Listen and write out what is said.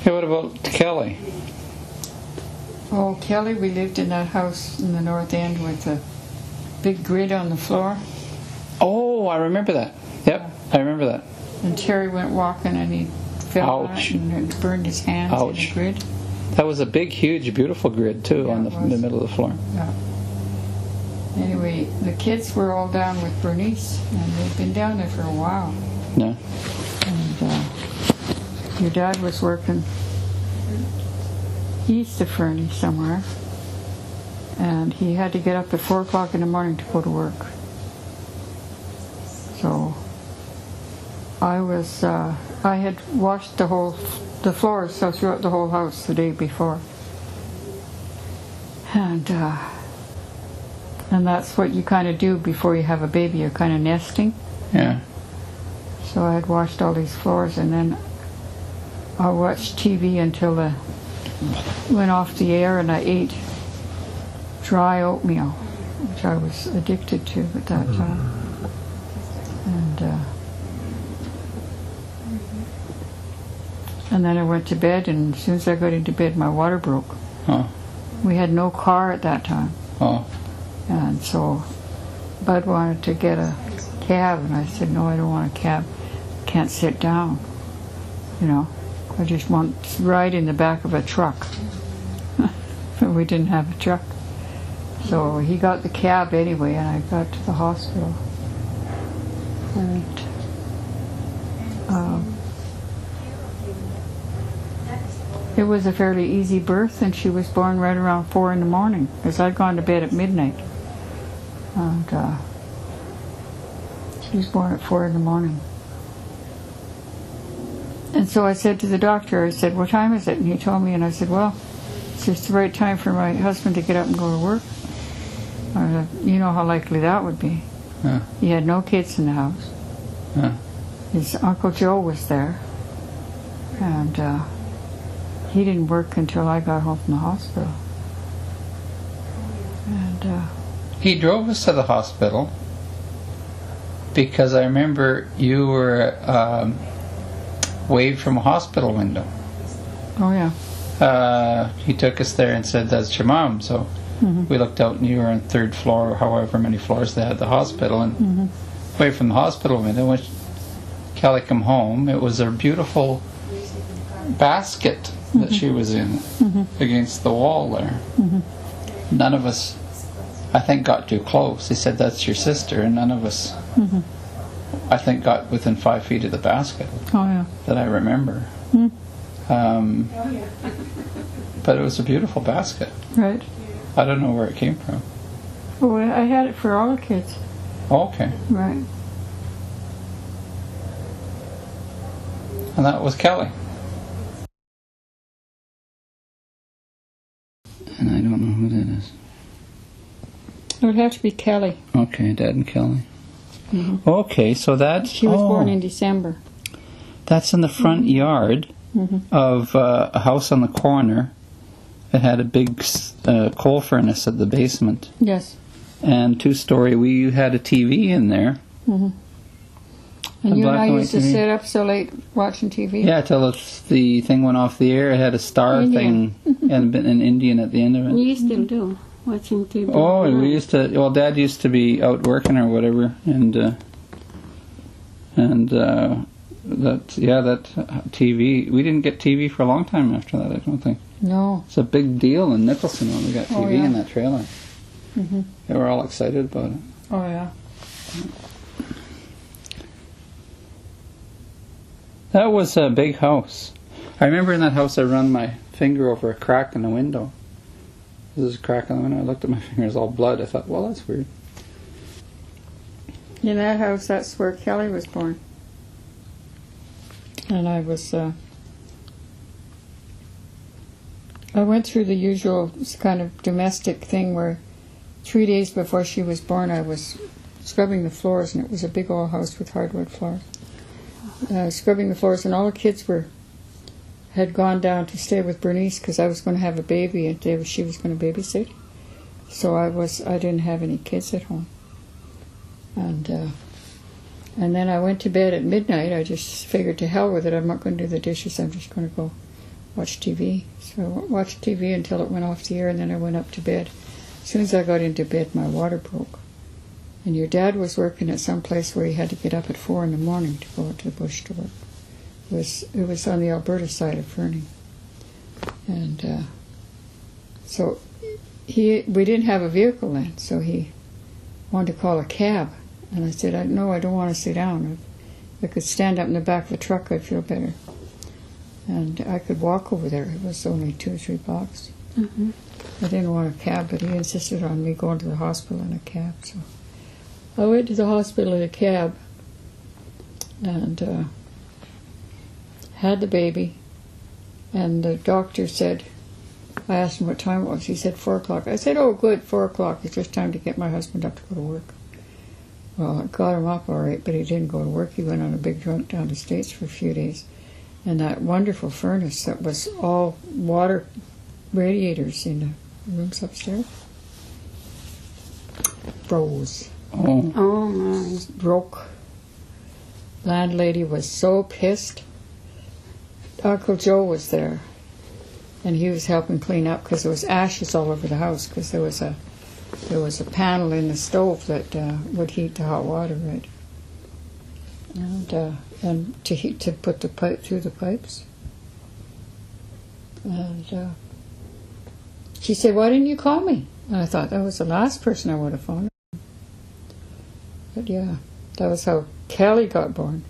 Hey, what about Kelly? Oh, Kelly, we lived in that house in the North End with a big grid on the floor. Oh, I remember that. Yep, I remember that. And Terry went walking and he fell on it and it burned his hands in the grid. That was a big, huge, beautiful grid, too, Yeah, on the middle of the floor. Yeah. Anyway, the kids were all down with Bernice, and they'd been down there for a while. Yeah. And your dad was working east of Fernie somewhere, and he had to get up at 4 o'clock in the morning to go to work. So I had washed the floors throughout the whole house the day before, and that's what you kind of do before you have a baby. You're kind of nesting. Yeah. So I had washed all these floors, and then I watched TV until it went off the air, and I ate dry oatmeal, which I was addicted to at that time. And then I went to bed, and as soon as I got into bed, my water broke. Oh. We had no car at that time. Oh. And so Bud wanted to get a cab, and I said, no, I don't want a cab. Can't sit down. You know, I just want to ride in the back of a truck. But we didn't have a truck. So he got the cab anyway, and I got to the hospital. And it was a fairly easy birth, and she was born right around 4 in the morning, because I'd gone to bed at midnight. And she was born at 4 in the morning. And so I said to the doctor, I said, what time is it? And he told me, and I said, well, it's just the right time for my husband to get up and go to work. You know how likely that would be. Yeah. He had no kids in the house. Yeah. His Uncle Joe was there. And he didn't work until I got home from the hospital. And he drove us to the hospital because I remember you were waved from a hospital window. Oh, yeah. He took us there and said, that's your mom. So we looked out, and you were on 3rd floor, or however many floors they had the hospital, and away from the hospital window. When Kelly came home, it was a beautiful basket that she was in against the wall there. None of us, I think, got too close. He said, that's your sister, and none of us, I think, got within 5 feet of the basket. Oh, yeah. That I remember. But it was a beautiful basket. Right. I don't know where it came from. Oh, I had it for all the kids. Oh, okay. Right. And that was Kelly. And I don't know who that is. It would have to be Kelly. Okay, Dad and Kelly. Okay, so that's... She was born in December. That's in the front yard of a house on the corner. It had a big coal furnace at the basement. Yes. And 2-story. We had a TV in there. And you and I used to sit up so late watching TV? Yeah, till the thing went off the air. It had a star thing and an Indian at the end of it. You still do, watching TV. Oh, we used to... Well, Dad used to be out working or whatever, and that TV... We didn't get TV for a long time after that, I don't think. No. It's a big deal in Nicholson when we got TV in that trailer. They were all excited about it. Oh, yeah. That was a big house. I remember in that house I run my finger over a crack in the window. There's a crack in the window. I looked at my finger, it was all blood. I thought, well, that's weird. In that house, that's where Kelly was born. And I was... I went through the usual kind of domestic thing where 3 days before she was born I was scrubbing the floors, and it was a big old house with hardwood floors. Scrubbing the floors, and all the kids had gone down to stay with Bernice because I was going to have a baby and she was going to babysit. So I didn't have any kids at home. And then I went to bed at midnight. I just figured, to hell with it, I'm not going to do the dishes, I'm just going to go watch TV. So I watched TV until it went off the air, and then I went up to bed. As soon as I got into bed, my water broke. And your dad was working at some place where he had to get up at 4 in the morning to go out to the bush to work. It was on the Alberta side of Fernie. And so we didn't have a vehicle then, so he wanted to call a cab. And I said, no, I don't want to sit down. If I could stand up in the back of the truck, I'd feel better. And I could walk over there. It was only 2 or 3 blocks. Mm-hmm. I didn't want a cab, but he insisted on me going to the hospital in a cab. So I went to the hospital in a cab and had the baby. And the doctor said, I asked him what time it was. He said 4 o'clock. I said, oh, good, 4 o'clock. It's just time to get my husband up to go to work. Well, I got him up all right, but he didn't go to work. He went on a big drunk down to the States for a few days. And that wonderful furnace that was all water radiators in the rooms upstairs froze. Oh. Oh, my. Broke. Landlady was so pissed. Uncle Joe was there, and he was helping clean up because there was ashes all over the house because there was a panel in the stove that would heat the hot water, right? And to put the pipe through the pipes. And she said, "Why didn't you call me?" And I thought that was the last person I would have phoned. But yeah, that was how Kelly got born.